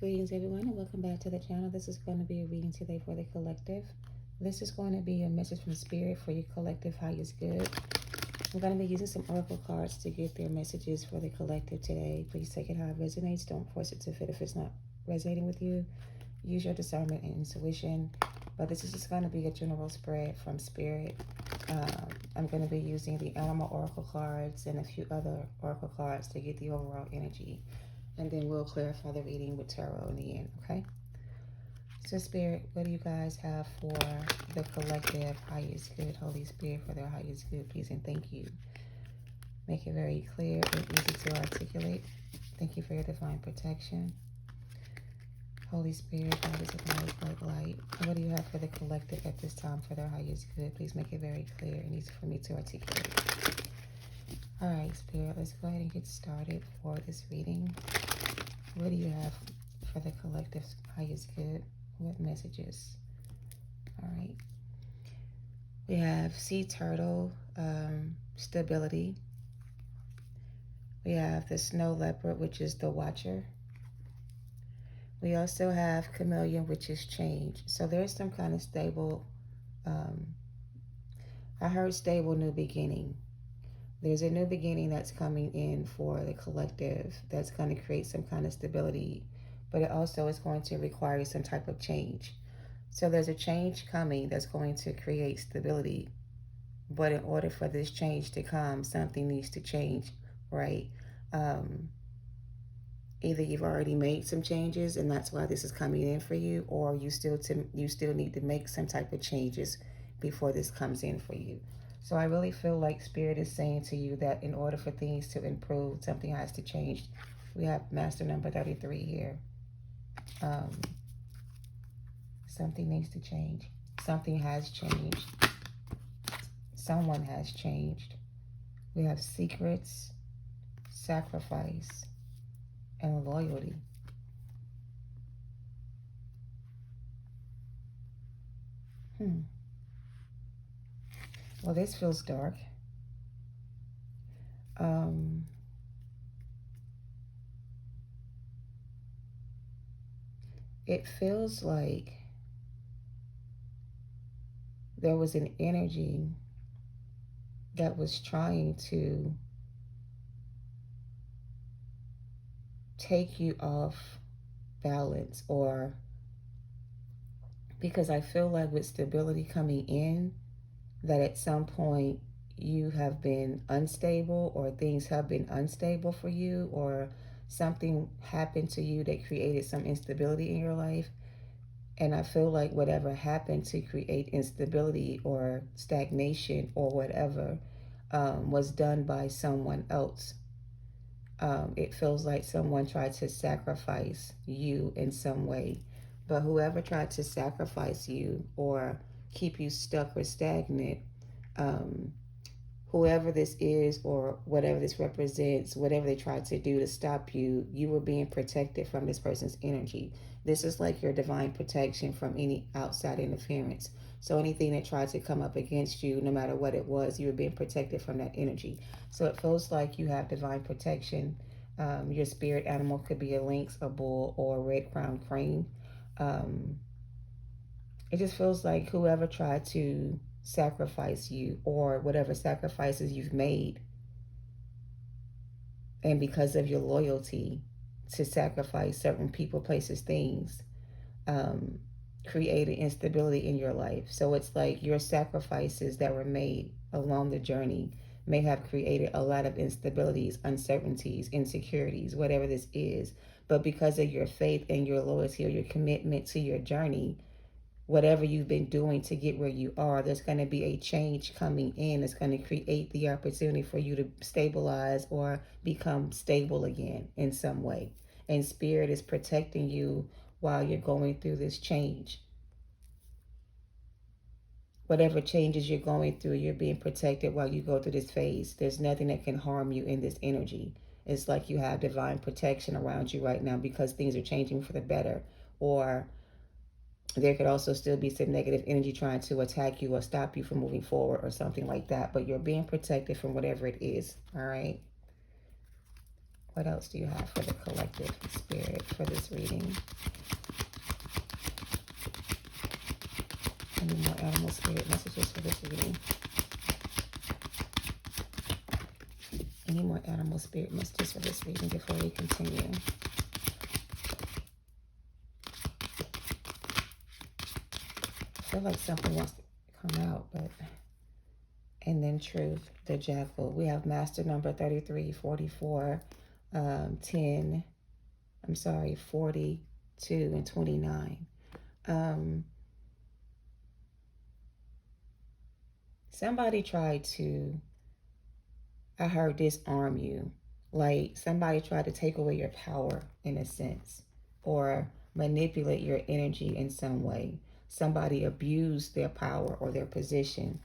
Greetings everyone and welcome back to the channel. This is going to be a reading today for the collective. This is going to be a message from Spirit for your collective highest good. I'm going to be using some oracle cards to get their messages for the collective today. Please take it how it resonates. Don't force it to fit if it's not resonating with you. Use your discernment and intuition. But this is just going to be a general spread from Spirit. I'm going to be using the animal oracle cards and a few other oracle cards to get the overall energy. And then we'll clarify the reading with tarot in the end, okay? So Spirit, what do you guys have for the collective highest good? Holy Spirit, for their highest good, please and thank you. Make it very clear and easy to articulate. Thank you for your divine protection. Holy Spirit, God is a nice bright light. What do you have for the collective at this time for their highest good? Please make it very clear and easy for me to articulate. All right, Spirit, let's go ahead and get started for this reading. What do you have for the collective's highest good? What messages? All right. We have sea turtle, stability. We have the snow leopard, which is the watcher. We also have chameleon, which is change. So there's some kind of stable, I heard stable new beginning. There's a new beginning that's coming in for the collective that's going to create some kind of stability, but it also is going to require some type of change. So there's a change coming that's going to create stability, but in order for this change to come, something needs to change, right? Either you've already made some changes and that's why this is coming in for you, or you still need to make some type of changes before this comes in for you. So I really feel like Spirit is saying to you that in order for things to improve, something has to change. We have master number 33 here. Something needs to change. Something has changed. Someone has changed. We have secrets, sacrifice, and loyalty. Well, this feels dark. It feels like there was an energy that was trying to take you off balance, or because I feel like with stability coming in, that at some point you have been unstable, or things have been unstable for you, or something happened to you that created some instability in your life. And I feel like whatever happened to create instability or stagnation or whatever was done by someone else. It feels like someone tried to sacrifice you in some way. But whoever tried to sacrifice you or keep you stuck or stagnant, whoever this is or whatever this represents, whatever they tried to do to stop you, you were being protected from this person's energy. This is like your divine protection from any outside interference. So anything that tried to come up against you, no matter what it was, you were being protected from that energy. So it feels like you have divine protection. Your spirit animal could be a lynx, a bull, or a red-crowned crane. It just feels like whoever tried to sacrifice you, or whatever sacrifices you've made, and because of your loyalty to sacrifice certain people, places, things, created instability in your life. So it's like your sacrifices that were made along the journey may have created a lot of instabilities, uncertainties, insecurities, whatever this is. But because of your faith and your loyalty or your commitment to your journey, whatever you've been doing to get where you are, there's going to be a change coming in. It's going to create the opportunity for you to stabilize or become stable again in some way. And Spirit is protecting you while you're going through this change. Whatever changes you're going through, you're being protected while you go through this phase. There's nothing that can harm you in this energy. It's like you have divine protection around you right now because things are changing for the better. Or there could also still be some negative energy trying to attack you or stop you from moving forward or something like that. But you're being protected from whatever it is. All right. What else do you have for the collective spirit for this reading? I need more animal spirit messages for this reading. I need more animal spirit messages for this reading before we continue. I feel like something wants to come out, but... And then truth, the jackal. We have master number 33, 44, 10, 42, and 29. Somebody tried to, I heard, disarm you. Like somebody tried to take away your power in a sense, or manipulate your energy in some way. Somebody abused their power or their position.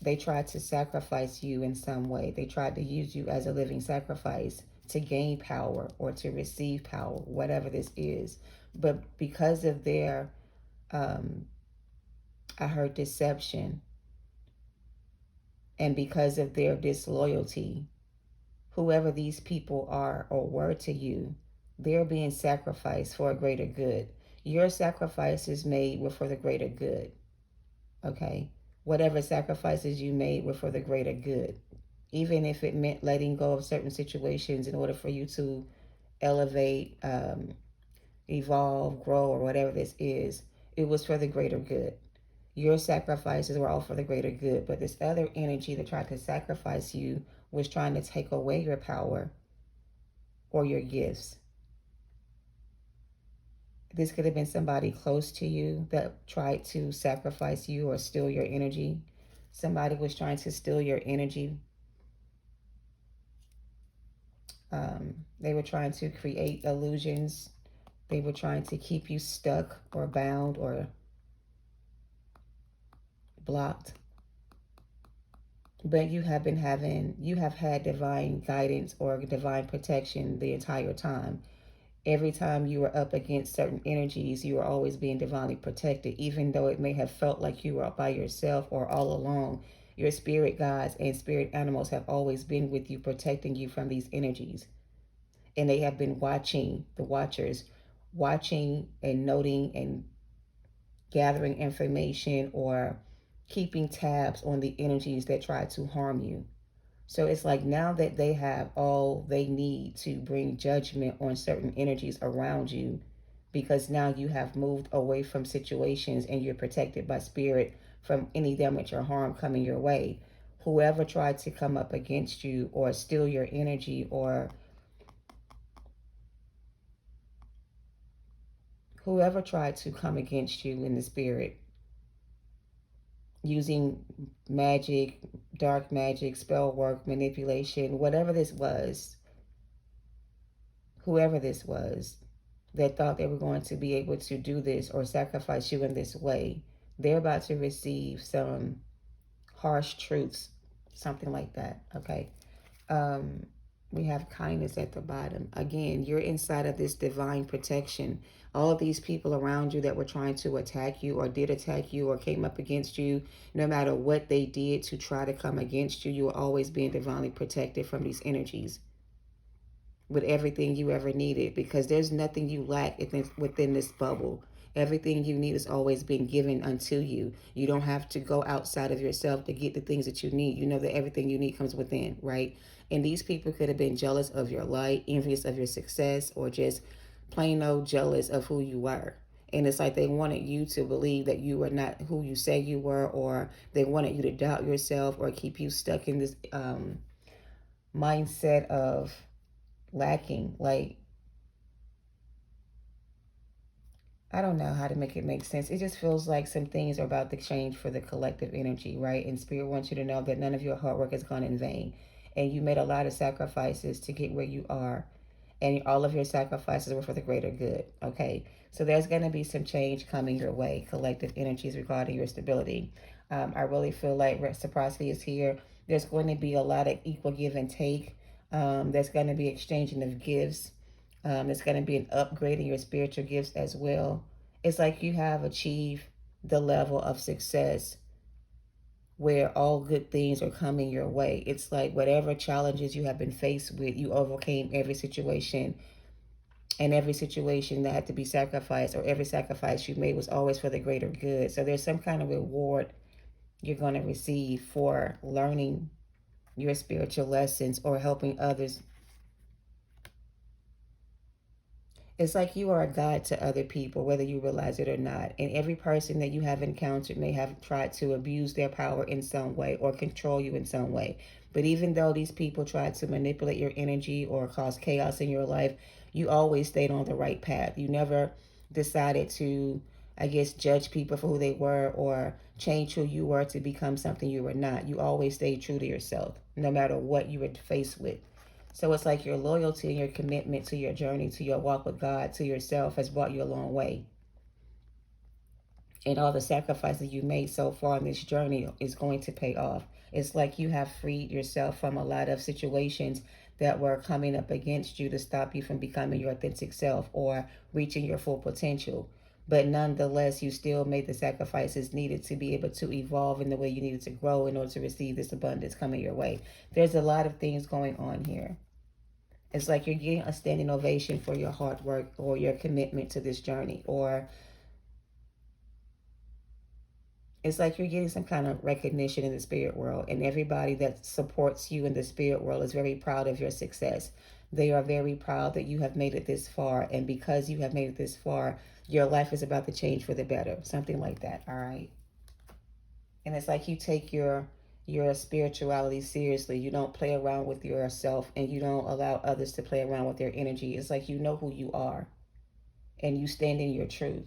They tried to sacrifice you in some way. They tried to use you as a living sacrifice to gain power or to receive power, whatever this is. But because of their, I heard, deception, and because of their disloyalty, whoever these people are or were to you, they're being sacrificed for a greater good. Your sacrifices made were for the greater good. Okay? Whatever sacrifices you made were for the greater good. Even if it meant letting go of certain situations in order for you to elevate, evolve, grow, or whatever this is, it was for the greater good. Your sacrifices were all for the greater good. But this other energy that tried to sacrifice you was trying to take away your power or your gifts. This could have been somebody close to you that tried to sacrifice you or steal your energy. Somebody was trying to steal your energy. They were trying to create illusions. They were trying to keep you stuck or bound or blocked. But you have had divine guidance or divine protection the entire time. Every time you were up against certain energies, you were always being divinely protected, even though it may have felt like you were by yourself or all alone. Your spirit guides and spirit animals have always been with you, protecting you from these energies. And they have been watching, the watchers, watching and noting and gathering information or keeping tabs on the energies that try to harm you. So it's like now that they have all they need to bring judgment on certain energies around you, because now you have moved away from situations and you're protected by spirit from any damage or harm coming your way. Whoever tried to come up against you or steal your energy, or whoever tried to come against you in the spirit, using magic, dark magic, spell work, manipulation, whatever this was, whoever this was that thought they were going to be able to do this or sacrifice you in this way, they're about to receive some harsh truths, something like that. Okay. We have kindness at the bottom. Again, you're inside of this divine protection. All of these people around you that were trying to attack you or did attack you or came up against you, no matter what they did to try to come against you, you were always being divinely protected from these energies with everything you ever needed, because there's nothing you lack within this bubble. Everything you need is always being given unto you. You don't have to go outside of yourself to get the things that you need. You know that everything you need comes within, right? And these people could have been jealous of your light, envious of your success, or just plain old jealous of who you were. And it's like they wanted you to believe that you were not who you say you were, or they wanted you to doubt yourself or keep you stuck in this mindset of lacking. Like, I don't know how to make it make sense. It just feels like some things are about to change for the collective energy, right? And Spirit wants you to know that none of your hard work has gone in vain. And you made a lot of sacrifices to get where you are. And all of your sacrifices were for the greater good, okay? So there's going to be some change coming your way, collective energies regarding your stability. I really feel like reciprocity is here. There's going to be a lot of equal give and take. There's going to be exchanging of gifts. There's going to be an upgrade in your spiritual gifts as well. It's like you have achieved the level of success where all good things are coming your way. It's like whatever challenges you have been faced with, you overcame every situation, and every situation that had to be sacrificed, or every sacrifice you made was always for the greater good. So there's some kind of reward you're going to receive for learning your spiritual lessons or helping others. It's like you are a guide to other people, whether you realize it or not. And every person that you have encountered may have tried to abuse their power in some way or control you in some way. But even though these people tried to manipulate your energy or cause chaos in your life, you always stayed on the right path. You never decided to, I guess, judge people for who they were or change who you were to become something you were not. You always stayed true to yourself, no matter what you were faced with. So it's like your loyalty and your commitment to your journey, to your walk with God, to yourself has brought you a long way. And all the sacrifices you made so far in this journey is going to pay off. It's like you have freed yourself from a lot of situations that were coming up against you to stop you from becoming your authentic self or reaching your full potential. But nonetheless, you still made the sacrifices needed to be able to evolve in the way you needed to grow in order to receive this abundance coming your way. There's a lot of things going on here. It's like you're getting a standing ovation for your hard work or your commitment to this journey. Or it's like you're getting some kind of recognition in the spirit world. And everybody that supports you in the spirit world is very proud of your success. They are very proud that you have made it this far. And because you have made it this far, your life is about to change for the better. Something like that. All right. And it's like you take your spirituality seriously. You don't play around with yourself, and you don't allow others to play around with their energy. It's like you know who you are and you stand in your truth.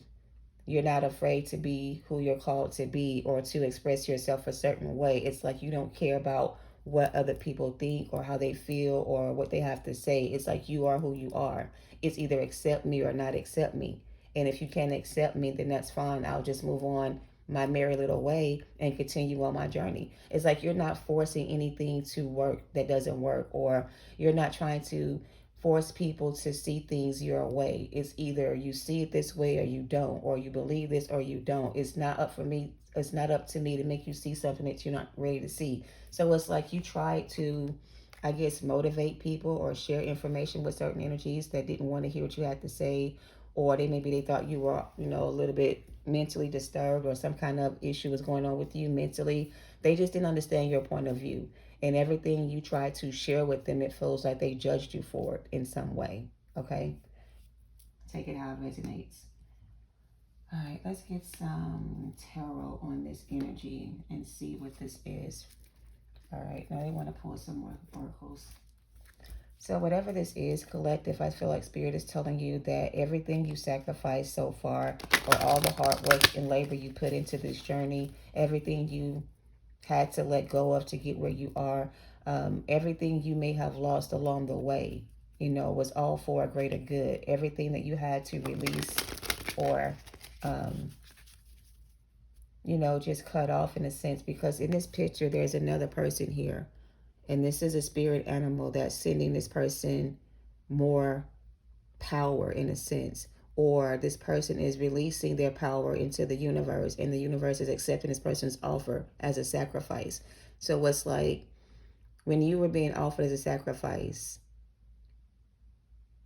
You're not afraid to be who you're called to be or to express yourself a certain way. It's like you don't care about what other people think or how they feel or what they have to say. It's like you are who you are. It's either accept me or not accept me. And if you can't accept me, then that's fine. I'll just move on my merry little way and continue on my journey. It's like you're not forcing anything to work that doesn't work, or you're not trying to force people to see things your way. It's either you see it this way or you don't, or you believe this or you don't. It's not up for me. It's not up to me to make you see something that you're not ready to see. So it's like you try to, I guess, motivate people or share information with certain energies that didn't want to hear what you had to say, or maybe they thought you were, a little bit mentally disturbed or some kind of issue was going on with you mentally. They just didn't understand your point of view. And everything you try to share with them, it feels like they judged you for it in some way. Okay? Take it how it resonates. All right, let's get some tarot on this energy and see what this is. All right, now they want to pull some more oracles. So whatever this is, collective, I feel like Spirit is telling you that everything you sacrificed so far, or all the hard work and labor you put into this journey, everything you had to let go of to get where you are, everything you may have lost along the way, was all for a greater good. Everything that you had to release or, just cut off in a sense, because in this picture, there's another person here. And this is a spirit animal that's sending this person more power in a sense. Or this person is releasing their power into the universe, and the universe is accepting this person's offer as a sacrifice. So it's like when you were being offered as a sacrifice,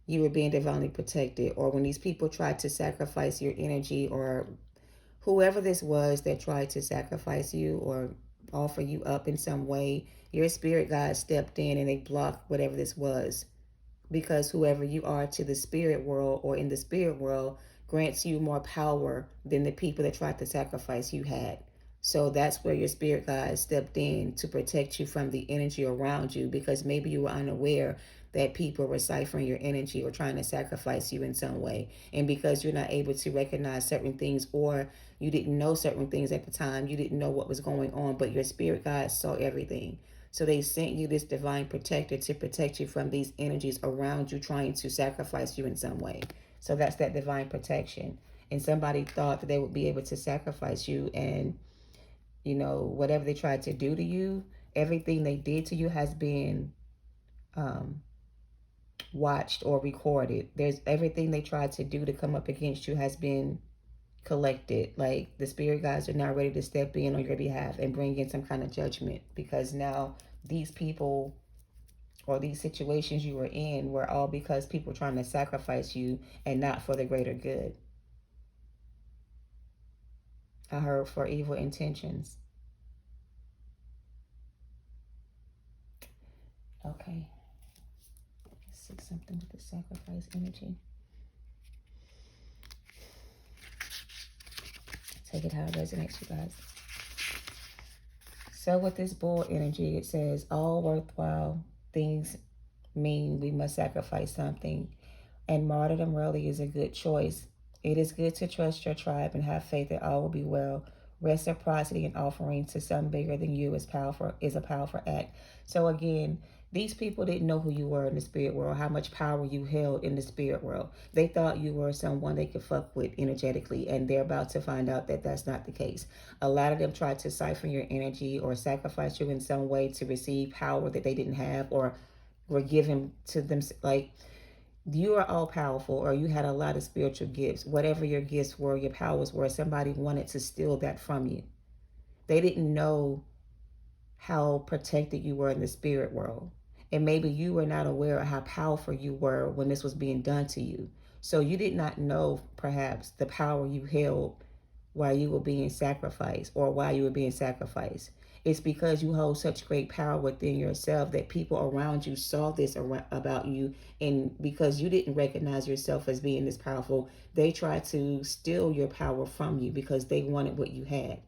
you were being divinely protected. Or when these people tried to sacrifice your energy, or whoever this was that tried to sacrifice you or offer you up in some way, your spirit guide stepped in and they blocked whatever this was. Because whoever you are to the spirit world or in the spirit world grants you more power than the people that tried to sacrifice you had. So that's where your spirit guide stepped in to protect you from the energy around you, because maybe you were unaware that people were ciphering your energy or trying to sacrifice you in some way. And because you're not able to recognize certain things, or you didn't know certain things at the time, you didn't know what was going on, but your spirit guide saw everything. So they sent you this divine protector to protect you from these energies around you trying to sacrifice you in some way. So that's that divine protection. And somebody thought that they would be able to sacrifice you, and whatever they tried to do to you, everything they did to you has been watched or recorded. There's everything they tried to do to come up against you has been collected. Like the spirit guides are now ready to step in on your behalf and bring in some kind of judgment, because now these people or these situations you were in were all because people were trying to sacrifice you and not for the greater good. I heard for evil intentions. Okay. Let's see something with the sacrifice energy. Take it how it resonates, you guys. So with this bull energy, it says all worthwhile things mean we must sacrifice something. And martyrdom really is a good choice. It is good to trust your tribe and have faith that all will be well. Reciprocity and offering to some bigger than you is a powerful act. So again, these people didn't know who you were in the spirit world, how much power you held in the spirit world. They thought you were someone they could fuck with energetically, and they're about to find out that that's not the case. A lot of them tried to siphon your energy or sacrifice you in some way to receive power that they didn't have, or were given to them. Like, you are all powerful, or you had a lot of spiritual gifts. Whatever your gifts were, your powers were, somebody wanted to steal that from you. They didn't know how protected you were in the spirit world. And maybe you were not aware of how powerful you were when this was being done to you. So you did not know perhaps the power you held while you were being sacrificed, or while you were being sacrificed. It's because you hold such great power within yourself that people around you saw this about you. And because you didn't recognize yourself as being this powerful, they tried to steal your power from you because they wanted what you had.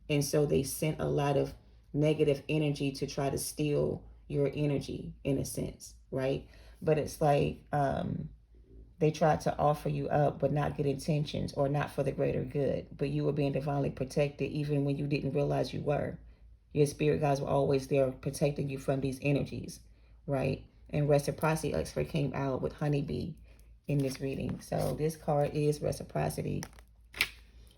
And so they sent a lot of negative energy to try to steal your energy, in a sense, right? But it's like, they tried to offer you up, but not good intentions, or not for the greater good. But you were being divinely protected even when you didn't realize you were. Your spirit guides were always there protecting you from these energies, right? And reciprocity expert came out with honeybee in this reading. So this card is reciprocity.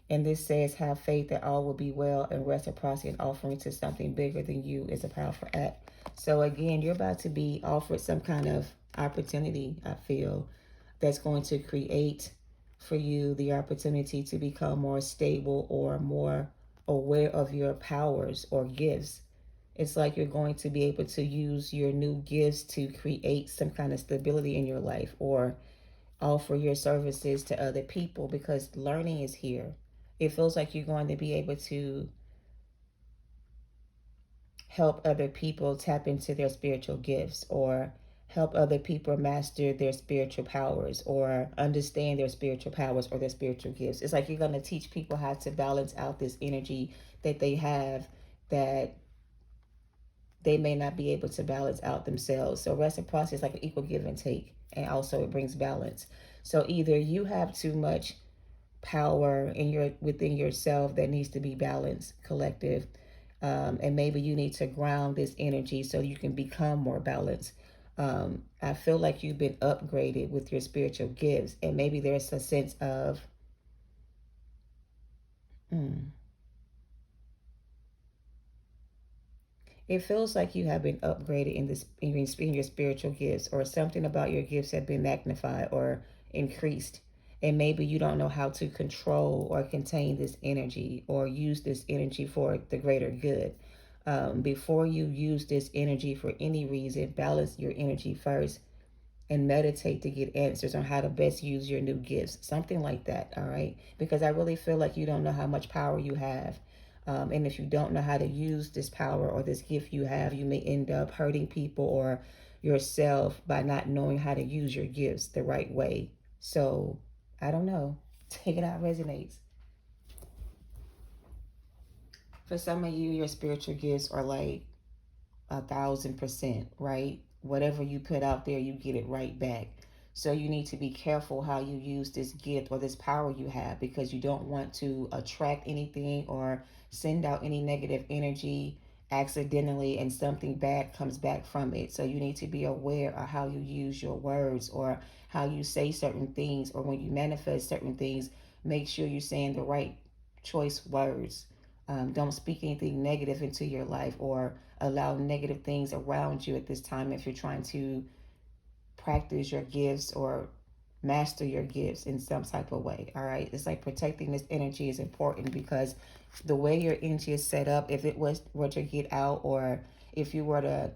And this says, have faith that all will be well, and reciprocity and offering to something bigger than you is a powerful act. So again, you're about to be offered some kind of opportunity, I feel, that's going to create for you the opportunity to become more stable or more aware of your powers or gifts. It's like you're going to be able to use your new gifts to create some kind of stability in your life, or offer your services to other people, because learning is here. It feels like you're going to be able to help other people tap into their spiritual gifts, or help other people master their spiritual powers, or understand their spiritual powers or their spiritual gifts. It's like you're going to teach people how to balance out this energy that they have, that they may not be able to balance out themselves. So reciprocity is like an equal give and take, and also it brings balance. So either you have too much power in within yourself that needs to be balanced, collective, and maybe you need to ground this energy so you can become more balanced. I feel like you've been upgraded with your spiritual gifts, and maybe there's a sense of it feels like you have been upgraded in your spiritual gifts, or something about your gifts have been magnified or increased. And maybe you don't know how to control or contain this energy, or use this energy for the greater good. Before you use this energy for any reason, balance your energy first and meditate to get answers on how to best use your new gifts. Something like that, all right? Because I really feel like you don't know how much power you have. And if you don't know how to use this power or this gift you have, you may end up hurting people or yourself by not knowing how to use your gifts the right way. So, I don't know. Take it out resonates. For some of you, your spiritual gifts are like 1,000%, right? Whatever you put out there, you get it right back. So you need to be careful how you use this gift or this power you have, because you don't want to attract anything or send out any negative energy accidentally and something bad comes back from it. So you need to be aware of how you use your words, or how you say certain things, or when you manifest certain things, make sure you're saying the right choice words. Don't speak anything negative into your life, or allow negative things around you at this time if you're trying to practice your gifts or master your gifts in some type of way. All right. It's like protecting this energy is important, because the way your energy is set up, if it were to get out, or if you were to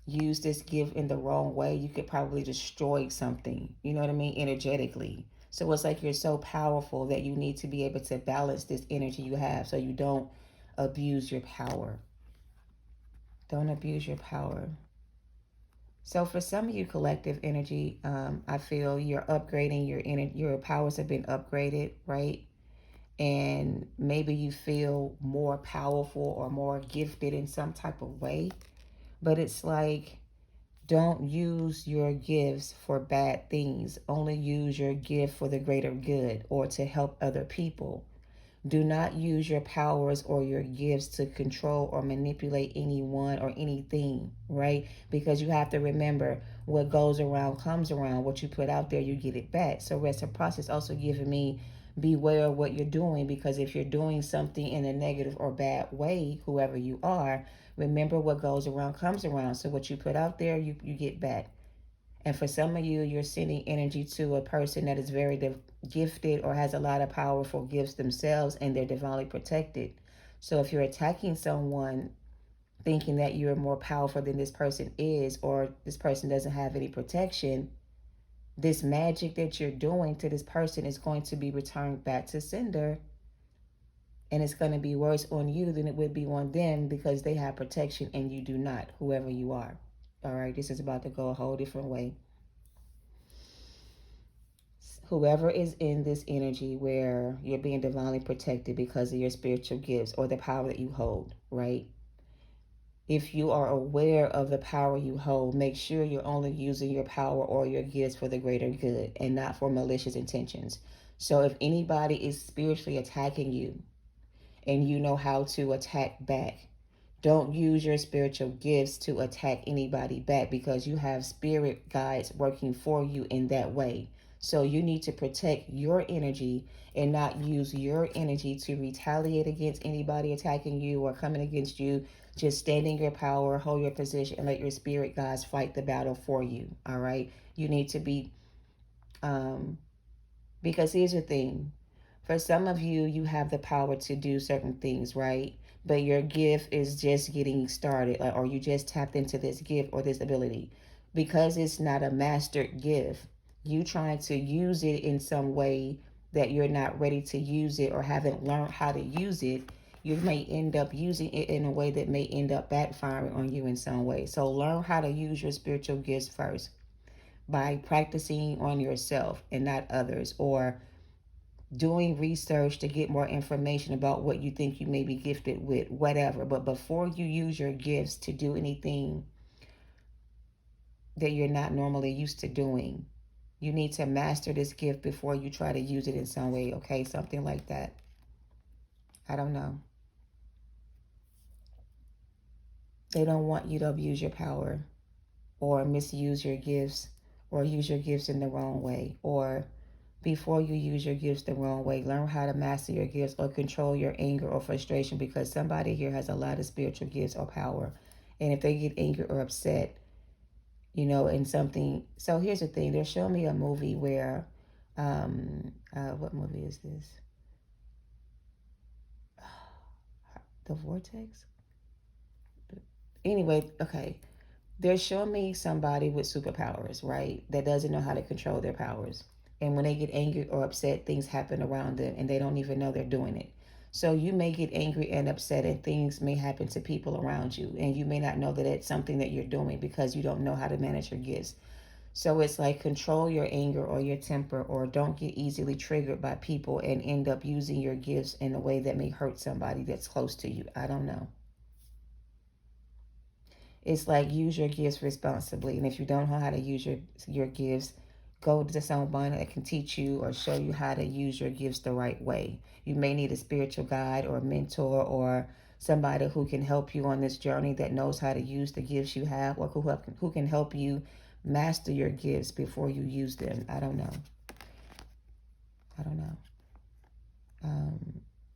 use this gift in the wrong way, you could probably destroy something, you know what I mean, energetically. So it's like you're so powerful that you need to be able to balance this energy you have so you don't abuse your power. Don't abuse your power. So for some of you, collective energy, I feel you're upgrading your energy. Your powers have been upgraded, right? And maybe you feel more powerful or more gifted in some type of way. But it's like, don't use your gifts for bad things. Only use your gift for the greater good or to help other people. Do not use your powers or your gifts to control or manipulate anyone or anything, right? Because you have to remember, what goes around comes around. What you put out there, you get it back. So reciprocity is also giving me, beware of what you're doing, because if you're doing something in a negative or bad way, whoever you are, remember, what goes around comes around. So what you put out there, you get back. And for some of you, you're sending energy to a person that is very gifted or has a lot of powerful gifts themselves, and they're divinely protected. So if you're attacking someone thinking that you're more powerful than this person is, or this person doesn't have any protection, this magic that you're doing to this person is going to be returned back to sender. And it's going to be worse on you than it would be on them, because they have protection and you do not, whoever you are. All right, this is about to go a whole different way. Whoever is in this energy where you're being divinely protected because of your spiritual gifts or the power that you hold, right? If you are aware of the power you hold, make sure you're only using your power or your gifts for the greater good and not for malicious intentions. So if anybody is spiritually attacking you and you know how to attack back, don't use your spiritual gifts to attack anybody back, because you have spirit guides working for you in that way. So you need to protect your energy and not use your energy to retaliate against anybody attacking you or coming against you. Just stand in your power, hold your position, and let your spirit guides fight the battle for you. All right. You need to be, because here's the thing. For some of you, you have the power to do certain things, right? But your gift is just getting started, or you just tapped into this gift or this ability. Because it's not a mastered gift, you trying to use it in some way that you're not ready to use it or haven't learned how to use it, you may end up using it in a way that may end up backfiring on you in some way. So learn how to use your spiritual gifts first by practicing on yourself and not others, or doing research to get more information about what you think you may be gifted with, whatever. But before you use your gifts to do anything that you're not normally used to doing, you need to master this gift before you try to use it in some way, okay? Something like that. I don't know. They don't want you to abuse your power or misuse your gifts or use your gifts in the wrong way, or before you use your gifts the wrong way, learn how to master your gifts or control your anger or frustration, because somebody here has a lot of spiritual gifts or power. And if they get angry or upset, in something. So here's the thing. They're showing me a movie where, what movie is this? The Vortex? Anyway, okay. They're showing me somebody with superpowers, right? That doesn't know how to control their powers. And when they get angry or upset, things happen around them and they don't even know they're doing it. So you may get angry and upset and things may happen to people around you. And you may not know that it's something that you're doing because you don't know how to manage your gifts. So it's like, control your anger or your temper, or don't get easily triggered by people and end up using your gifts in a way that may hurt somebody that's close to you. I don't know. It's like, use your gifts responsibly. And if you don't know how to use your gifts, go to someone that can teach you or show you how to use your gifts the right way. You may need a spiritual guide or a mentor, or somebody who can help you on this journey that knows how to use the gifts you have, or who can help you master your gifts before you use them. I don't know.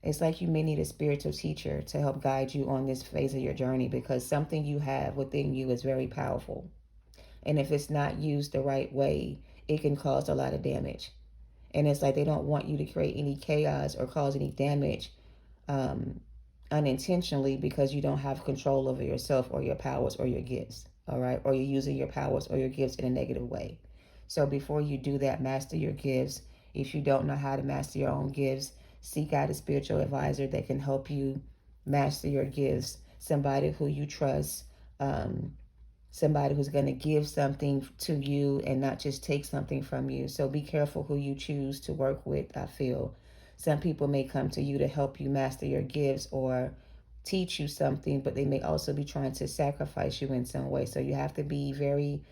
It's like you may need a spiritual teacher to help guide you on this phase of your journey, because something you have within you is very powerful. And if it's not used the right way, it can cause a lot of damage. And it's like they don't want you to create any chaos or cause any damage unintentionally, because you don't have control over yourself or your powers or your gifts. All right. Or you're using your powers or your gifts in a negative way. So before you do that, master your gifts. If you don't know how to master your own gifts, seek out a spiritual advisor that can help you master your gifts. Somebody who you trust, somebody who's going to give something to you and not just take something from you. So be careful who you choose to work with, I feel. Some people may come to you to help you master your gifts or teach you something, but they may also be trying to sacrifice you in some way. So you have to be very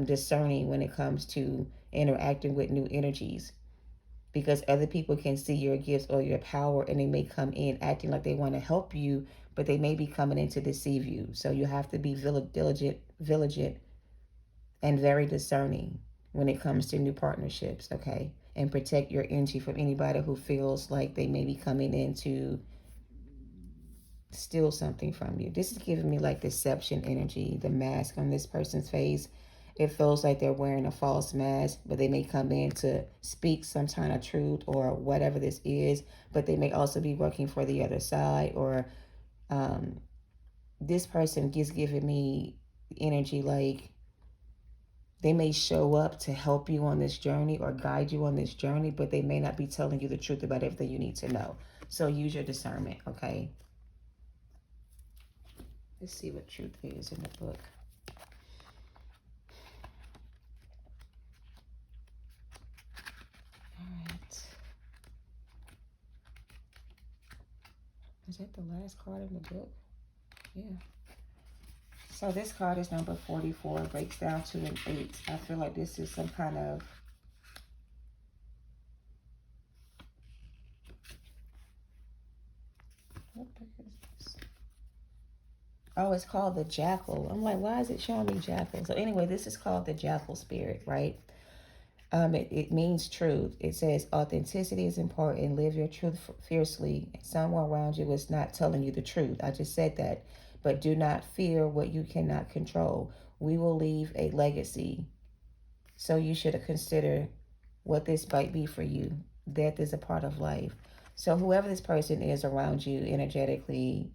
discerning when it comes to interacting with new energies, because other people can see your gifts or your power and they may come in acting like they want to help you, but they may be coming in to deceive you. So you have to be vigilant, and very discerning when it comes to new partnerships, okay? And protect your energy from anybody who feels like they may be coming in to steal something from you. This is giving me like deception energy, the mask on this person's face. It feels like they're wearing a false mask, but they may come in to speak some kind of truth or whatever this is, but they may also be working for the other side. Or this person is giving me energy like they may show up to help you on this journey or guide you on this journey, but they may not be telling you the truth about everything you need to know. So use your discernment, okay? Let's see what truth is in the book. All right. Is that the last card in the book? Yeah. So this card is number 44, breaks down to an 8. I feel like this is some kind of what book is this? Oh, it's called the Jackal. I'm like, why is it showing me Jackal? So anyway, this is called the Jackal spirit, right? It means truth. It says authenticity is important. Live your truth fiercely. Someone around you is not telling you the truth. I just said that. But do not fear what you cannot control. We will leave a legacy. So you should consider what this might be for you. Death is a part of life. So whoever this person is around you energetically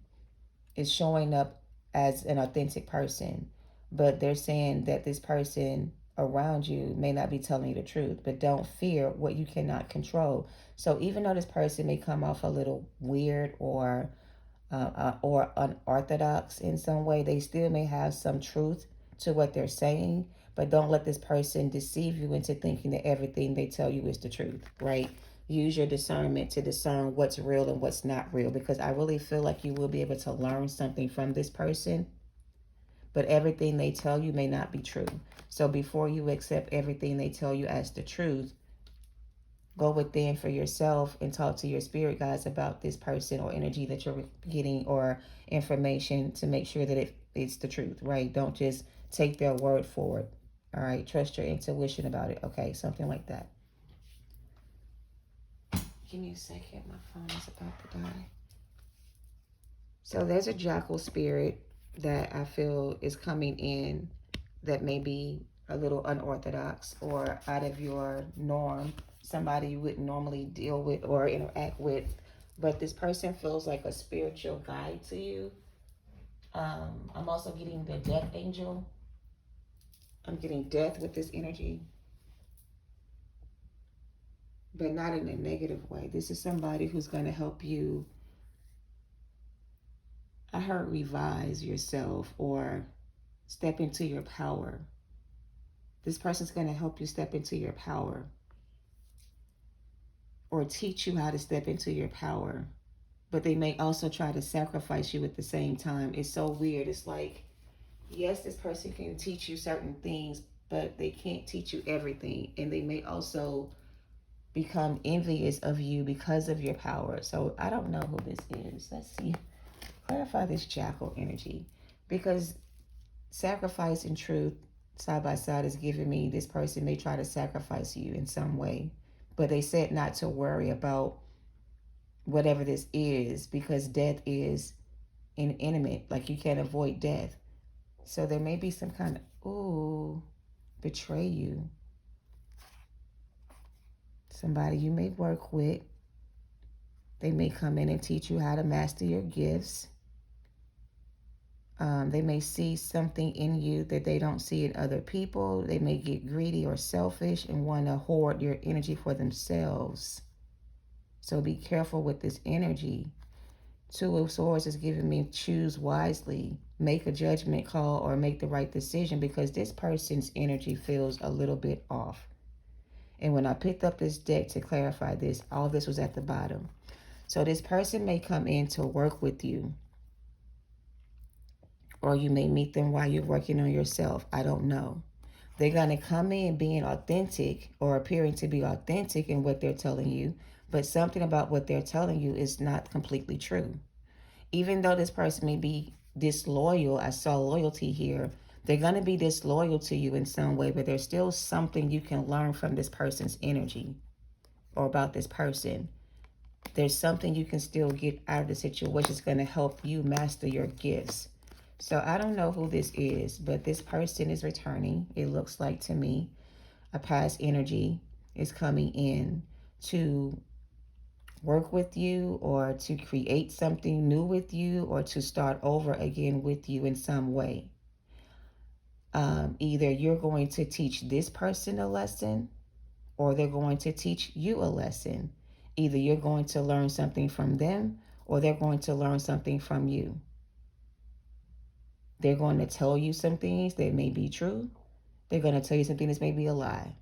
is showing up as an authentic person. But they're saying that this person around you may not be telling you the truth, but don't fear what you cannot control. So even though this person may come off a little weird or unorthodox in some way, they still may have some truth to what they're saying. But don't let this person deceive you into thinking that everything they tell you is the truth, right? Use your discernment to discern what's real and what's not real, because I really feel like you will be able to learn something from this person, but everything they tell you may not be true. So before you accept everything they tell you as the truth, go within for yourself and talk to your spirit guides about this person or energy that you're getting or information to make sure that it's the truth, right? Don't just take their word for it. All right. Trust your intuition about it. Okay. Something like that. Give me a second. My phone is about to die. So there's a jackal spirit that I feel is coming in that may be a little unorthodox or out of your norm, somebody you wouldn't normally deal with or interact with, but this person feels like a spiritual guide to you. I'm also getting the death angel. I'm getting death with this energy, but not in a negative way. This is somebody who's going to help you, I heard, revise yourself or step into your power. This person's going to help you step into your power or teach you how to step into your power. But they may also try to sacrifice you at the same time. It's so weird. It's like, yes, this person can teach you certain things, but they can't teach you everything. And they may also become envious of you because of your power. So I don't know who this is. Let's see. Clarify this jackal energy. Because sacrifice and truth side by side is giving me this person may try to sacrifice you in some way. But they said not to worry about whatever this is, because death is inanimate. Like, you can't avoid death. So there may be some kind of, betray you. somebody you may work with. They may come in and teach you how to master your gifts. They may see something in you that they don't see in other people. They may get greedy or selfish and want to hoard your energy for themselves. So be careful with this energy. Two of Swords is giving me choose wisely, make a judgment call, or make the right decision, because this person's energy feels a little bit off. And when I picked up this deck to clarify this, all this was at the bottom. So this person may come in to work with you, or you may meet them while you're working on yourself. I don't know. They're going to come in being authentic or appearing to be authentic in what they're telling you, but something about what they're telling you is not completely true. Even though this person may be disloyal, I saw loyalty here, they're going to be disloyal to you in some way, but there's still something you can learn from this person's energy or about this person. There's something you can still get out of the situation that's going to help you master your gifts. So I don't know who this is, but this person is returning. It looks like to me a past energy is coming in to work with you, or to create something new with you, or to start over again with you in some way. Either you're going to teach this person a lesson, or they're going to teach you a lesson. Either you're going to learn something from them, or they're going to learn something from you. They're going to tell you some things that may be true. They're going to tell you something that may be a lie.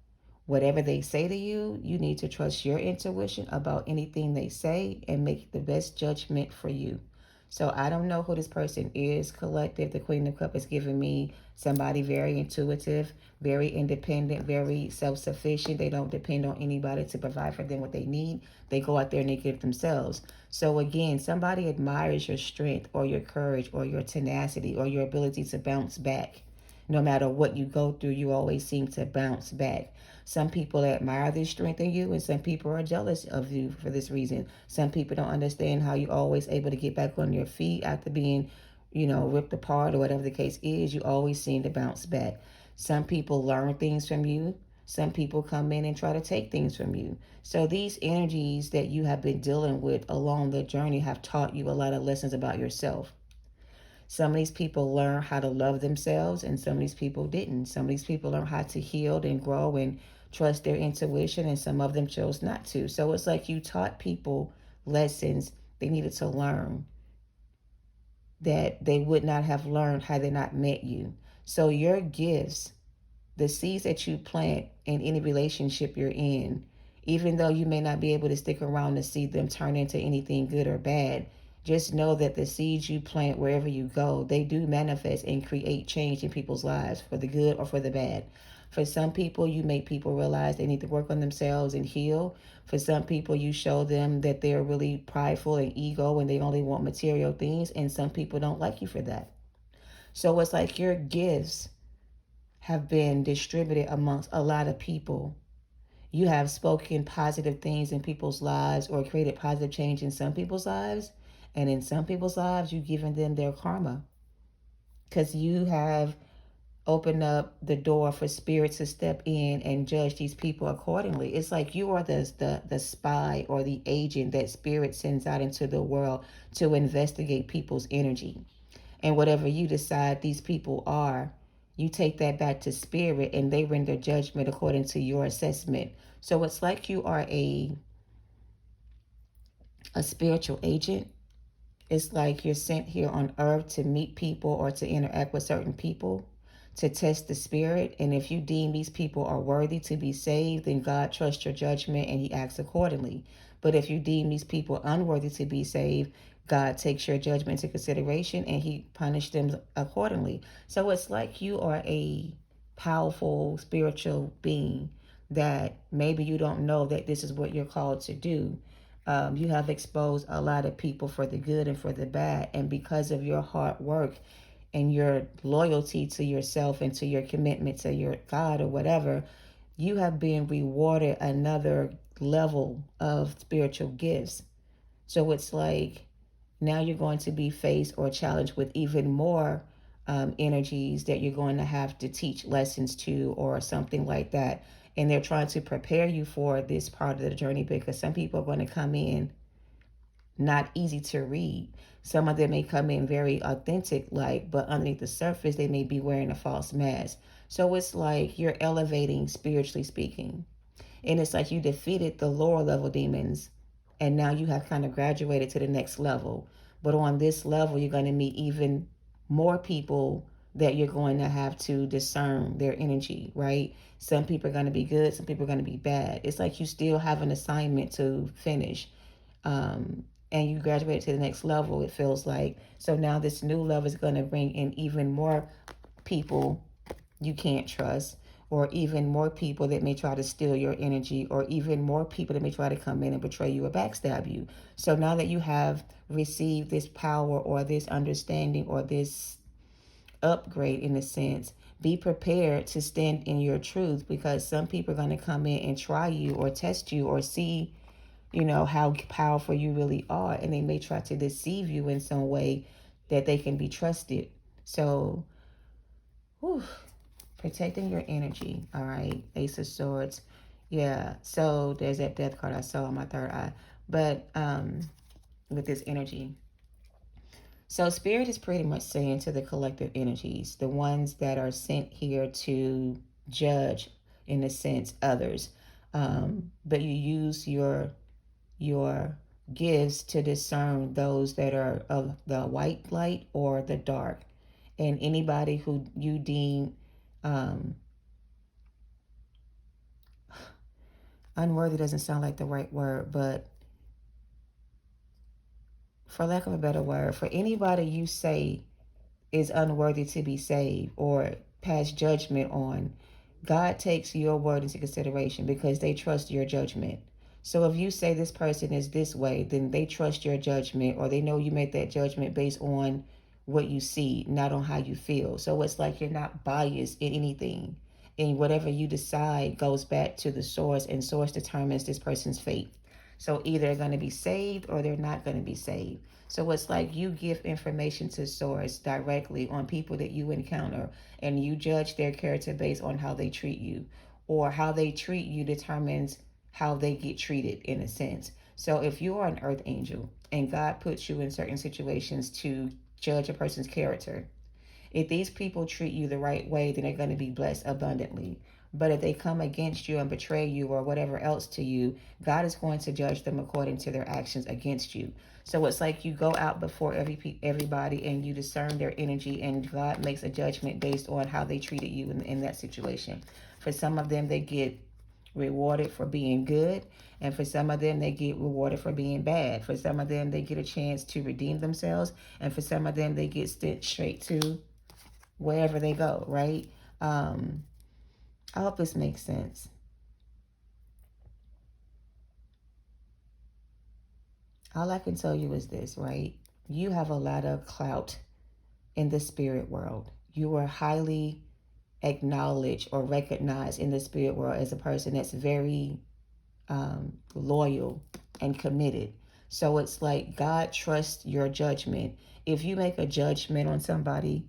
Whatever they say to you, you need to trust your intuition about anything they say and make the best judgment for you. So I don't know who this person is, collective. The Queen of Cups is giving me somebody very intuitive, very independent, very self-sufficient. They don't depend on anybody to provide for them what they need. They go out there and they give themselves. So again, somebody admires your strength or your courage or your tenacity or your ability to bounce back. No matter what you go through, you always seem to bounce back. Some people admire this strength in you, and some people are jealous of you for this reason. Some people don't understand how you're always able to get back on your feet after being, ripped apart or whatever the case is. You always seem to bounce back. Some people learn things from you. Some people come in and try to take things from you. So these energies that you have been dealing with along the journey have taught you a lot of lessons about yourself. Some of these people learn how to love themselves, and some of these people didn't. Some of these people learn how to heal and grow and trust their intuition, and some of them chose not to. So it's like you taught people lessons they needed to learn that they would not have learned had they not met you. So your gifts, the seeds that you plant in any relationship you're in, even though you may not be able to stick around to see them turn into anything good or bad, just know that the seeds you plant wherever you go, they do manifest and create change in people's lives for the good or for the bad. For some people, you make people realize they need to work on themselves and heal. For some people, you show them that they're really prideful and ego and they only want material things. And some people don't like you for that. So it's like your gifts have been distributed amongst a lot of people. You have spoken positive things in people's lives or created positive change in some people's lives. And in some people's lives, you've given them their karma, because you have opened up the door for spirits to step in and judge these people accordingly. It's like you are the spy or the agent that spirit sends out into the world to investigate people's energy. And whatever you decide these people are, you take that back to spirit and they render judgment according to your assessment. So it's like you are a spiritual agent. It's like you're sent here on earth to meet people or to interact with certain people, to test the spirit. And if you deem these people are worthy to be saved, then God trusts your judgment and he acts accordingly. But if you deem these people unworthy to be saved, God takes your judgment into consideration and he punishes them accordingly. So it's like you are a powerful spiritual being that maybe you don't know that this is what you're called to do. You have exposed a lot of people for the good and for the bad. And because of your hard work and your loyalty to yourself and to your commitment to your God or whatever, you have been rewarded another level of spiritual gifts. So it's like now you're going to be faced or challenged with even more energies that you're going to have to teach lessons to or something like that. And they're trying to prepare you for this part of the journey, because some people are going to come in not easy to read. Some of them may come in very authentic, like, but underneath the surface, they may be wearing a false mask. So it's like you're elevating spiritually speaking. And it's like you defeated the lower level demons, and now you have kind of graduated to the next level. But on this level, you're going to meet even more people that you're going to have to discern their energy, right? Some people are going to be good, some people are going to be bad. It's like you still have an assignment to finish. And you graduate to the next level, it feels like. So now this new level is going to bring in even more people you can't trust, or even more people that may try to steal your energy, or even more people that may try to come in and betray you or backstab you. So now that you have received this power or this understanding or this upgrade in a sense, be prepared to stand in your truth, because some people are going to come in and try you or test you or see, you know, how powerful you really are, and they may try to deceive you in some way that they can be trusted. So, whew, protecting your energy. All right, Ace of Swords. Yeah, so there's that death card I saw on my third eye. But with this energy, so Spirit is pretty much saying to the collective energies, the ones that are sent here to judge, in a sense, others, but you use your gifts to discern those that are of the white light or the dark, and anybody who you deem unworthy doesn't sound like the right word, but for lack of a better word, for anybody you say is unworthy to be saved or pass judgment on, God takes your word into consideration because they trust your judgment. So if you say this person is this way, then they trust your judgment, or they know you made that judgment based on what you see, not on how you feel. So it's like you're not biased in anything. And whatever you decide goes back to the source, and source determines this person's fate. So either they're going to be saved or they're not going to be saved. So it's like you give information to source directly on people that you encounter, and you judge their character based on how they treat you, or how they treat you determines how they get treated, in a sense. So if you are an earth angel and God puts you in certain situations to judge a person's character, if these people treat you the right way, then they're going to be blessed abundantly. But if they come against you and betray you or whatever else to you, God is going to judge them according to their actions against you. So it's like you go out before everybody and you discern their energy, and God makes a judgment based on how they treated you in that situation. For some of them, they get rewarded for being good, and for some of them they get rewarded for being bad. For some of them they get a chance to redeem themselves, and for some of them they get sent straight to wherever they go, right? I hope this makes sense. All I can tell you is this, right? You have a lot of clout in the spirit world. You are highly acknowledged or recognized in the spirit world as a person that's very loyal and committed. So it's like God trusts your judgment. If you make a judgment on somebody,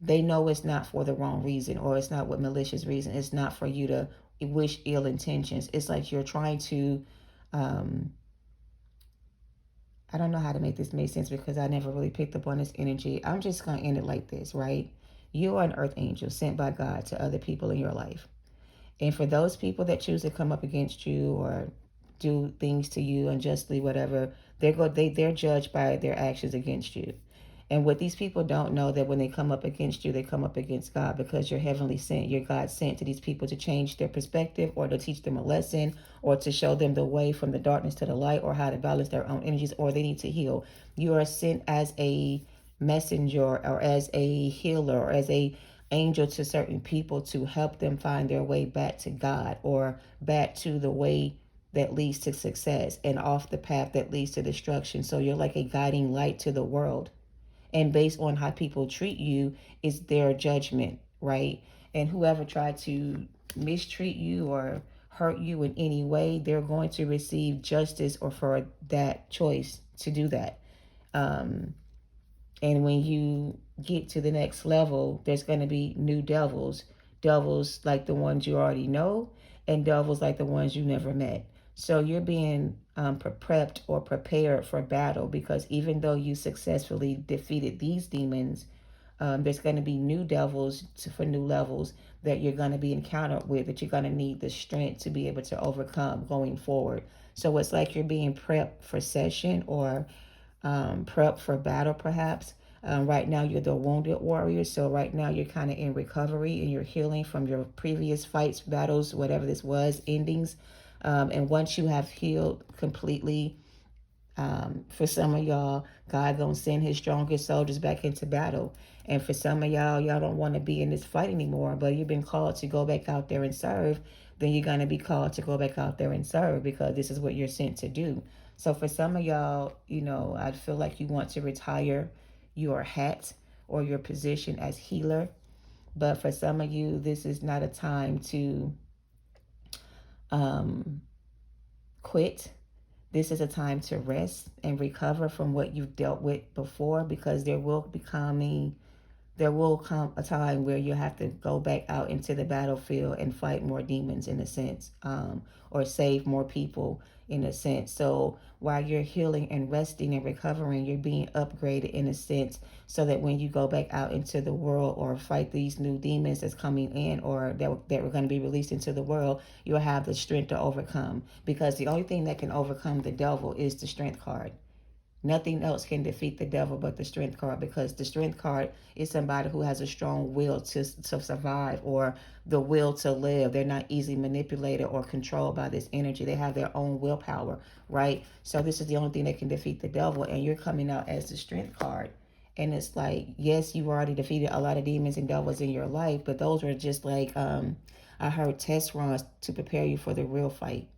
they know it's not for the wrong reason, or it's not with malicious reason. It's not for you to wish ill intentions. It's like you're trying to, I don't know how to make this make sense because I never really picked up on this energy. I'm just going to end it like this, right? You are an earth angel sent by God to other people in your life. And for those people that choose to come up against you or do things to you unjustly, whatever, they're judged by their actions against you. And what these people don't know, that when they come up against you, they come up against God, because you're heavenly sent. You're God sent to these people to change their perspective, or to teach them a lesson, or to show them the way from the darkness to the light, or how to balance their own energies, or they need to heal. You are sent as a messenger, or as a healer, or as a angel to certain people to help them find their way back to God, or back to the way that leads to success and off the path that leads to destruction. So you're like a guiding light to the world. And based on how people treat you is their judgment, right? And whoever tried to mistreat you or hurt you in any way, they're going to receive justice, or for that choice to do that. And when you get to the next level, there's going to be new devils devils like the ones you already know, and devils like the ones you never met. So you're being prepped or prepared for battle, because even though you successfully defeated these demons, there's going to be new devils for new levels that you're going to be encountered with, that you're going to need the strength to be able to overcome going forward. So it's like you're being prepped for session, or prep for battle, perhaps. Right now, you're the wounded warrior. So right now, you're kind of in recovery and you're healing from your previous fights, battles, whatever this was, endings. And once you have healed completely, for some of y'all, God gonna send his strongest soldiers back into battle. And for some of y'all don't want to be in this fight anymore, but you've been called to go back out there and serve. Then you're gonna be called to go back out there and serve, because this is what you're sent to do. So for some of y'all, I feel like you want to retire your hat or your position as healer. But for some of you, this is not a time to quit. This is a time to rest and recover from what you've dealt with before, because there will come a time where you have to go back out into the battlefield and fight more demons, in a sense, or save more people, in a sense. So while you're healing and resting and recovering, you're being upgraded, in a sense, so that when you go back out into the world or fight these new demons that's coming in, or that are going to be released into the world, you'll have the strength to overcome. Because the only thing that can overcome the devil is the strength card. Nothing else can defeat the devil but the strength card, because the strength card is somebody who has a strong will to survive, or the will to live. They're not easily manipulated or controlled by this energy. They have their own willpower, right? So this is the only thing that can defeat the devil, and you're coming out as the strength card. And it's like, yes, you've already defeated a lot of demons and devils in your life, but those were just like, I heard, test runs to prepare you for the real fight.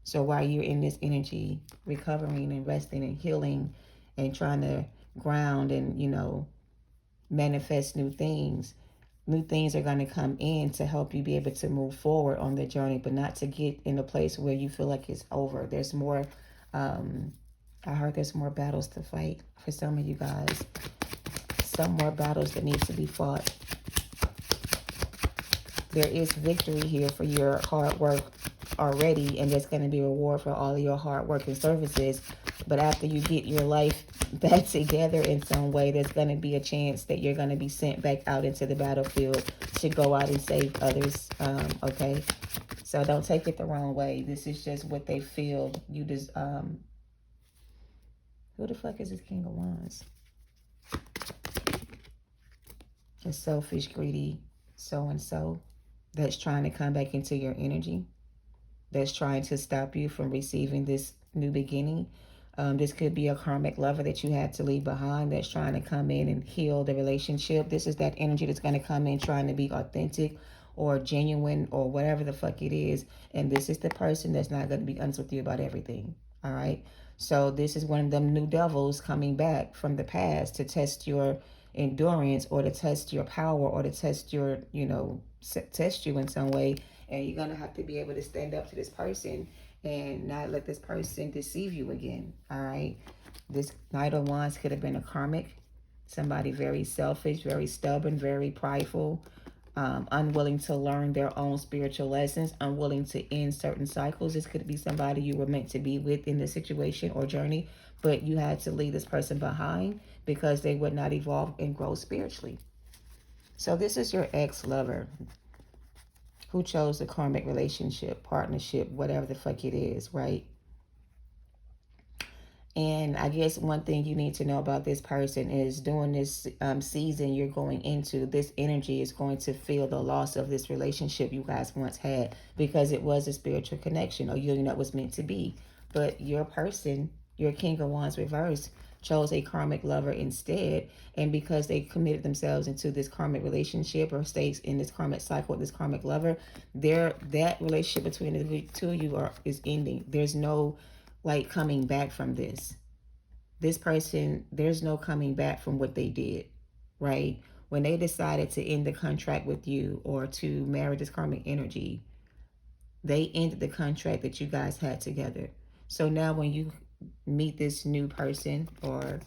So while you're in this energy, recovering and resting and healing and trying to ground and, manifest new things are going to come in to help you be able to move forward on the journey, but not to get in a place where you feel like it's over. There's more, I heard there's more battles to fight for some of you guys. Some more battles that need to be fought. There is victory here for your hard work already, and there's going to be a reward for all of your hard work and services. But after you get your life back together in some way, there's going to be a chance that you're going to be sent back out into the battlefield to go out and save others. Okay, so don't take it the wrong way. This is just what they feel. You just who the fuck is this King of Wands? A selfish, greedy so-and-so that's trying to come back into your energy, that's trying to stop you from receiving this new beginning. This could be a karmic lover that you had to leave behind, that's trying to come in and heal the relationship. This is that energy that's going to come in trying to be authentic or genuine or whatever the fuck it is. And this is the person that's not going to be honest with you about everything. All right. So this is one of them new devils coming back from the past to test your endurance, or to test your power, or to test your, test you in some way. And you're going to have to be able to stand up to this person and not let this person deceive you again. All right. This Knight of Wands could have been a karmic. Somebody very selfish, very stubborn, very prideful, unwilling to learn their own spiritual lessons, unwilling to end certain cycles. This could be somebody you were meant to be with in this situation or journey, but you had to leave this person behind because they would not evolve and grow spiritually. So this is your ex-lover who chose the karmic relationship, partnership, whatever the fuck it is, right? And I guess one thing you need to know about this person is during this season you're going into, this energy is going to feel the loss of this relationship you guys once had, because it was a spiritual connection, or you know it was meant to be. But your person, your King of Wands reverse, chose a karmic lover instead. And because they committed themselves into this karmic relationship or stays in this karmic cycle with this karmic lover, that relationship between the two of you is ending. There's no coming back from this. This person, there's no coming back from what they did, right? When they decided to end the contract with you or to marry this karmic energy, they ended the contract that you guys had together. So now when you meet this new person or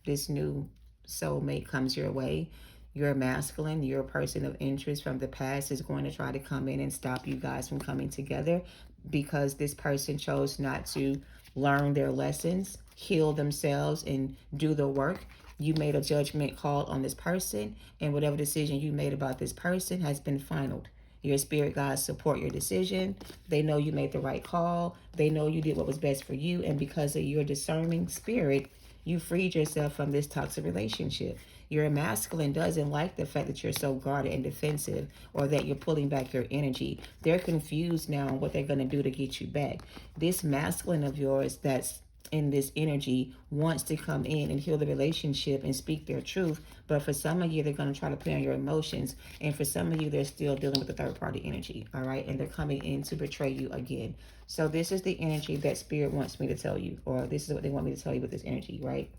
this new soulmate comes your way, Your masculine, your person of interest from the past is going to try to come in and stop you guys from coming together because this person chose not to learn their lessons, heal themselves, and do the work. You made a judgment call on this person, and whatever decision you made about this person has been finalized. Your spirit guides support your decision. They know you made the right call. They know you did what was best for you. And because of your discerning spirit, you freed yourself from this toxic relationship. Your masculine doesn't like the fact that you're so guarded and defensive, or that you're pulling back your energy. They're confused now on what they're going to do to get you back. This masculine of yours that's in this energy wants to come in and heal the relationship and speak their truth. But for some of you, they're going to try to play on your emotions. And for some of you, they're still dealing with the third party energy. All right. And they're coming in to betray you again. So this is the energy that spirit wants me to tell you, or this is what they want me to tell you with this energy, right?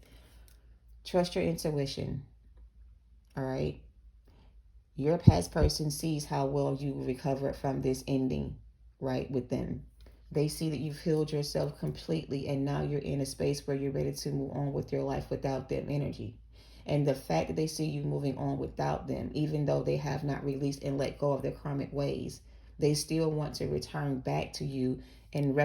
Trust your intuition. All right. Your past person sees how well you recovered from this ending, right, with them. They see that you've healed yourself completely, and now you're in a space where you're ready to move on with your life without them energy. And the fact that they see you moving on without them, even though they have not released and let go of their karmic ways, they still want to return back to you and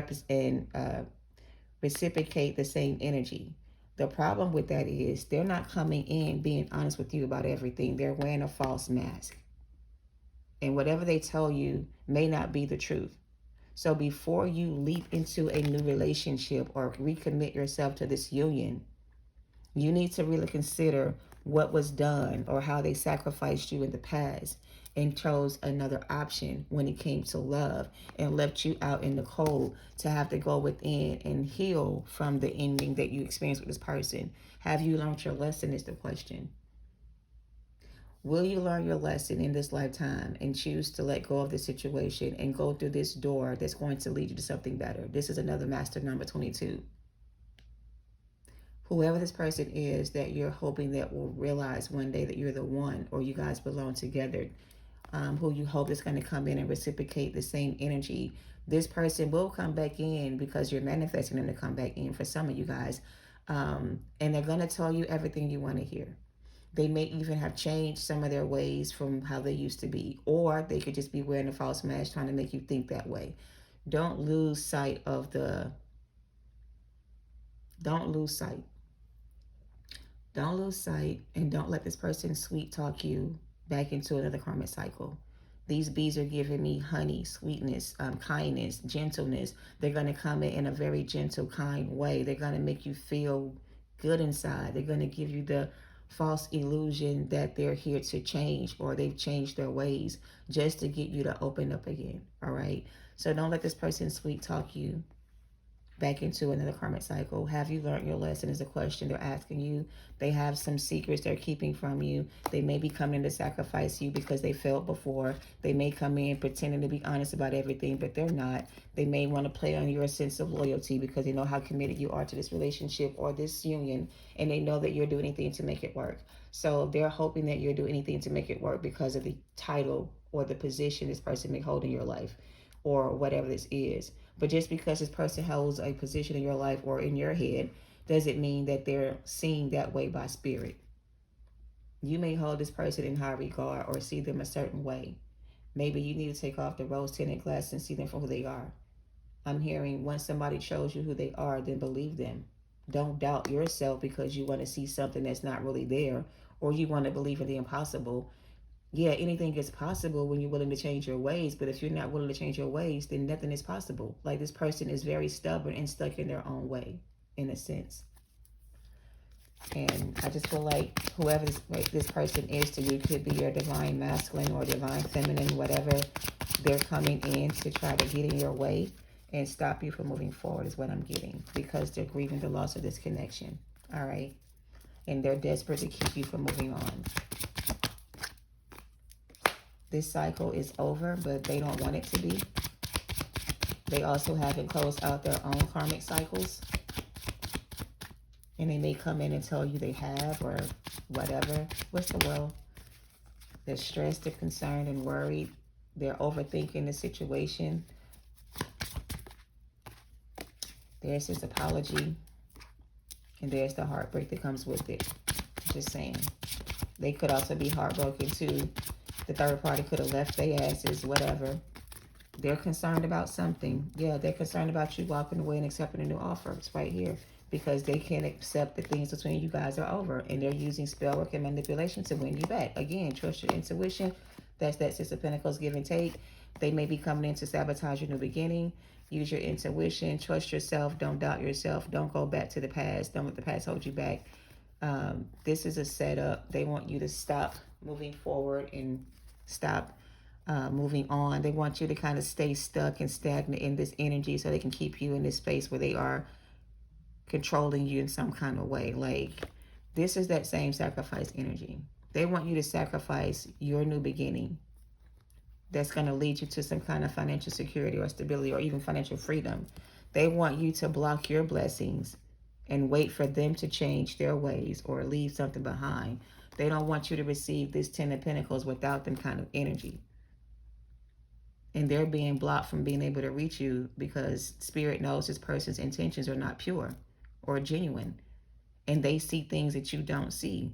reciprocate the same energy. The problem with that is they're not coming in being honest with you about everything. They're wearing a false mask. And whatever they tell you may not be the truth. So before you leap into a new relationship or recommit yourself to this union, you need to really consider what was done or how they sacrificed you in the past and chose another option when it came to love and left you out in the cold to have to go within and heal from the ending that you experienced with this person. Have you learned your lesson is the question. Will you learn your lesson in this lifetime and choose to let go of the situation and go through this door that's going to lead you to something better? This is another master number 22. Whoever this person is that you're hoping that will realize one day that you're the one, or you guys belong together, who you hope is going to come in and reciprocate the same energy. This person will come back in because you're manifesting them to come back in for some of you guys. And they're going to tell you everything you want to hear. They may even have changed some of their ways from how they used to be. Or they could just be wearing a false mask trying to make you think that way. Don't lose sight of the... Don't lose sight. Don't lose sight, and don't let this person sweet talk you back into another karmic cycle. These bees are giving me honey, sweetness, kindness, gentleness. They're going to come in a very gentle, kind way. They're going to make you feel good inside. They're going to give you the false illusion that they're here to change, or they've changed their ways just to get you to open up again. All right. So don't let this person sweet talk you back into another karmic cycle. Have you learned your lesson is a question they're asking you. They have some secrets they're keeping from you. They may be coming to sacrifice you because they failed before. They may come in pretending to be honest about everything, but they're not. They may want to play on your sense of loyalty because they know how committed you are to this relationship or this union, and they know that you'll do anything to make it work. So they're hoping that you'll do anything to make it work because of the title or the position this person may hold in your life, or whatever this is. But just because this person holds a position in your life or in your head doesn't mean that they're seen that way by spirit. You may hold this person in high regard or see them a certain way. Maybe you need to take off the rose-tinted glasses and see them for who they are. I'm hearing once somebody shows you who they are, then believe them. Don't doubt yourself because you want to see something that's not really there, or you want to believe in the impossible. Yeah, anything is possible when you're willing to change your ways. But if you're not willing to change your ways, then nothing is possible. Like, this person is very stubborn and stuck in their own way, in a sense. And I just feel like whoever this person is to you could be your divine masculine or divine feminine, whatever. They're coming in to try to get in your way and stop you from moving forward is what I'm getting. Because they're grieving the loss of this connection. All right. And they're desperate to keep you from moving on. This cycle is over, but they don't want it to be. They also haven't closed out their own karmic cycles. And they may come in and tell you they have, or whatever. What's the world? They're stressed, they're concerned and worried. They're overthinking the situation. There's this apology. And there's the heartbreak that comes with it. Just saying. They could also be heartbroken too. The third party could have left their asses, whatever. They're concerned about something. Yeah, they're concerned about you walking away and accepting a new offer. It's right here. Because they can't accept the things between you guys are over. And they're using spell work and manipulation to win you back. Again, trust your intuition. That's that Six of Pentacles, give and take. They may be coming in to sabotage your new beginning. Use your intuition. Trust yourself. Don't doubt yourself. Don't go back to the past. Don't let the past hold you back. This is a setup. They want you to stop moving forward and stop moving on. They want you to kind of stay stuck and stagnant in this energy so they can keep you in this space where they are controlling you in some kind of way. Like, this is that same sacrifice energy. They want you to sacrifice your new beginning that's going to lead you to some kind of financial security or stability or even financial freedom. They want you to block your blessings and wait for them to change their ways or leave something behind. They don't want you to receive this Ten of Pentacles without them kind of energy. And they're being blocked from being able to reach you because Spirit knows this person's intentions are not pure or genuine. And they see things that you don't see.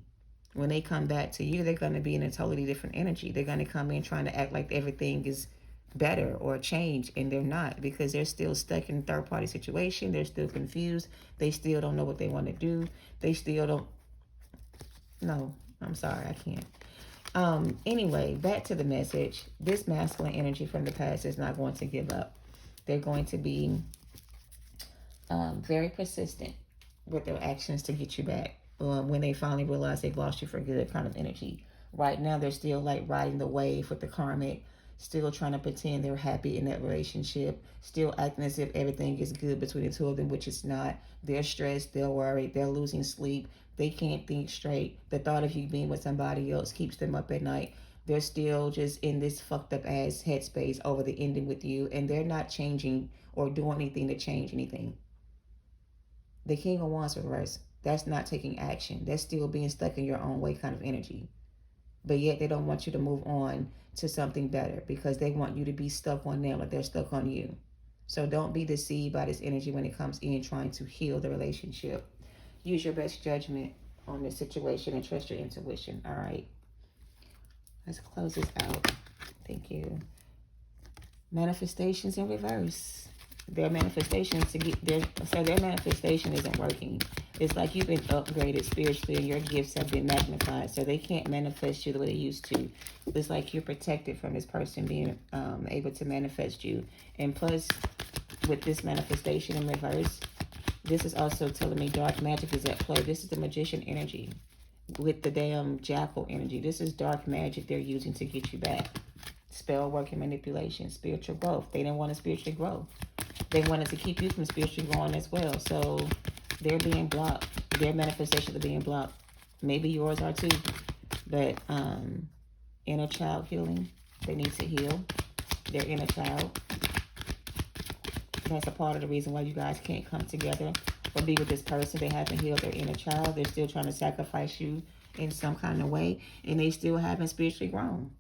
When they come back to you, they're going to be in a totally different energy. They're going to come in trying to act like everything is better or change, and they're not, because they're still stuck in a third-party situation. They're still confused. They still don't know what they want to do. They still don't... No, I'm sorry, I can't. Anyway, back to the message. This masculine energy from the past is not going to give up. They're going to be very persistent with their actions to get you back. When they finally realize they've lost you for good, kind of energy. Right now, they're still like riding the wave with the karmic, still trying to pretend they're happy in that relationship, still acting as if everything is good between the two of them, which it's not. They're stressed, they're worried, they're losing sleep, they can't think straight. The thought of you being with somebody else keeps them up at night. They're still just in this fucked up ass headspace over the ending with you, and they're not changing or doing anything to change anything. The King of Wands reverse. That's not taking action. That's still being stuck in your own way kind of energy. But yet they don't want you to move on to something better because they want you to be stuck on them like they're stuck on you. So don't be deceived by this energy when it comes in trying to heal the relationship. Use your best judgment on this situation and trust your intuition. All right. Let's close this out. Thank you. Manifestations in reverse. Their manifestations their manifestation isn't working. It's like you've been upgraded spiritually and your gifts have been magnified, so they can't manifest you the way they used to. It's like you're protected from this person being able to manifest you. And plus, with this manifestation in reverse, this is also telling me dark magic is at play. This is the magician energy with the damn jackal energy. This is dark magic they're using to get you back. Spell work and manipulation, spiritual growth. They didn't want to spiritually grow. They wanted to keep you from spiritually growing as well. So they're being blocked. Their manifestations are being blocked. Maybe yours are too. But inner child healing. They need to heal their inner child. That's a part of the reason why you guys can't come together or be with this person. They haven't healed their inner child. They're still trying to sacrifice you in some kind of way. And they still haven't spiritually grown.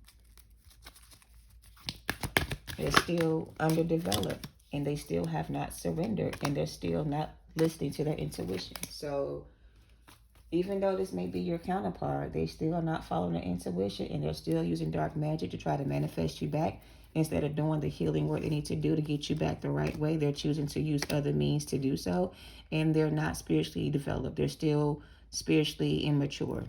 They're still underdeveloped. And they still have not surrendered. And they're still not listening to their intuition. So even though this may be your counterpart, they still are not following their intuition. And they're still using dark magic to try to manifest you back. Instead of doing the healing work they need to do to get you back the right way, they're choosing to use other means to do so. And they're not spiritually developed. They're still spiritually immature.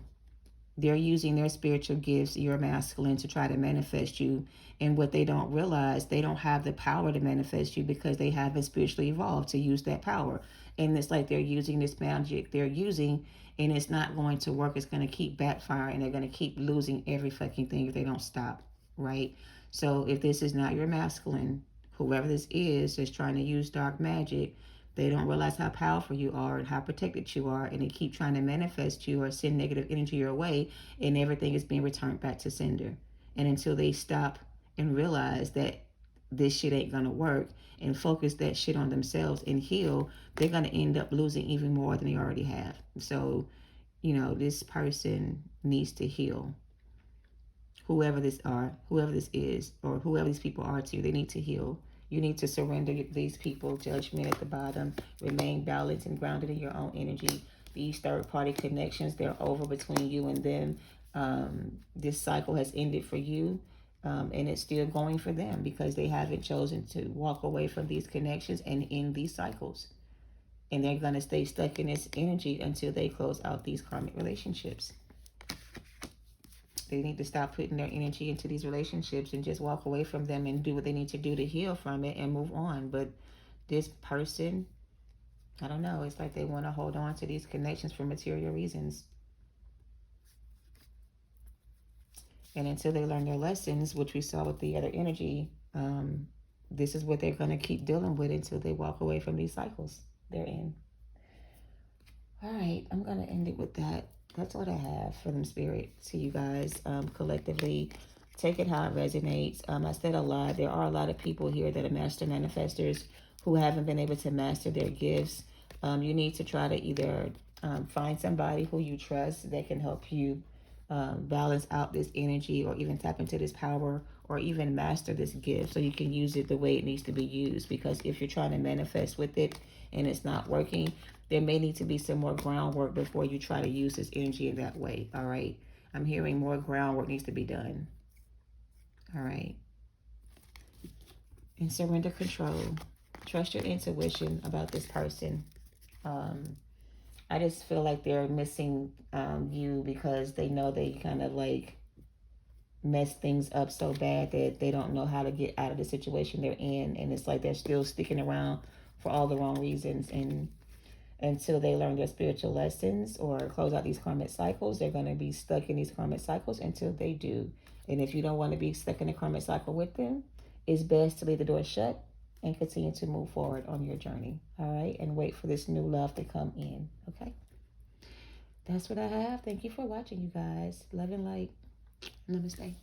They're using their spiritual gifts, your masculine, to try to manifest you. And what they don't realize, they don't have the power to manifest you because they haven't spiritually evolved to use that power. And it's like they're using this magic they're using, and it's not going to work. It's going to keep backfiring. They're going to keep losing every fucking thing if they don't stop, right? So if this is not your masculine, whoever this is trying to use dark magic, they don't realize how powerful you are and how protected you are, and they keep trying to manifest you or send negative energy your way, and everything is being returned back to sender. And until they stop and realize that this shit ain't gonna work and focus that shit on themselves and heal, they're gonna end up losing even more than they already have. So, you know, this person needs to heal. Whoever this is, or whoever these people are to you, they need to heal. You need to surrender these people, judgment at the bottom, remain balanced and grounded in your own energy. These third-party connections, they're over between you and them. This cycle has ended for you, and it's still going for them because they haven't chosen to walk away from these connections and end these cycles. And they're going to stay stuck in this energy until they close out these karmic relationships. They need to stop putting their energy into these relationships and just walk away from them and do what they need to do to heal from it and move on. But this person, I don't know, it's like they want to hold on to these connections for material reasons. And until they learn their lessons, which we saw with the other energy, this is what they're going to keep dealing with until they walk away from these cycles they're in. All right, I'm going to end it with that. That's what I have for them, Spirit, to you guys collectively. Take it how it resonates. I said a lot. There are a lot of people here that are master manifestors who haven't been able to master their gifts. You need to try to either find somebody who you trust that can help you balance out this energy, or even tap into this power, or even master this gift so you can use it the way it needs to be used. Because if you're trying to manifest with it and it's not working, there may need to be some more groundwork before you try to use this energy in that way. All right, I'm hearing more groundwork needs to be done. All right, and surrender control. Trust your intuition about this person. I just feel like they're missing you because they know they kind of like mess things up so bad that they don't know how to get out of the situation they're in. And it's like they're still sticking around for all the wrong reasons. And until they learn their spiritual lessons or close out these karmic cycles, they're going to be stuck in these karmic cycles until they do. And if you don't want to be stuck in a karmic cycle with them, it's best to leave the door shut and continue to move forward on your journey. All right, and wait for this new love to come in. Okay, that's what I have. Thank you for watching, you guys. Love and light. Namaste.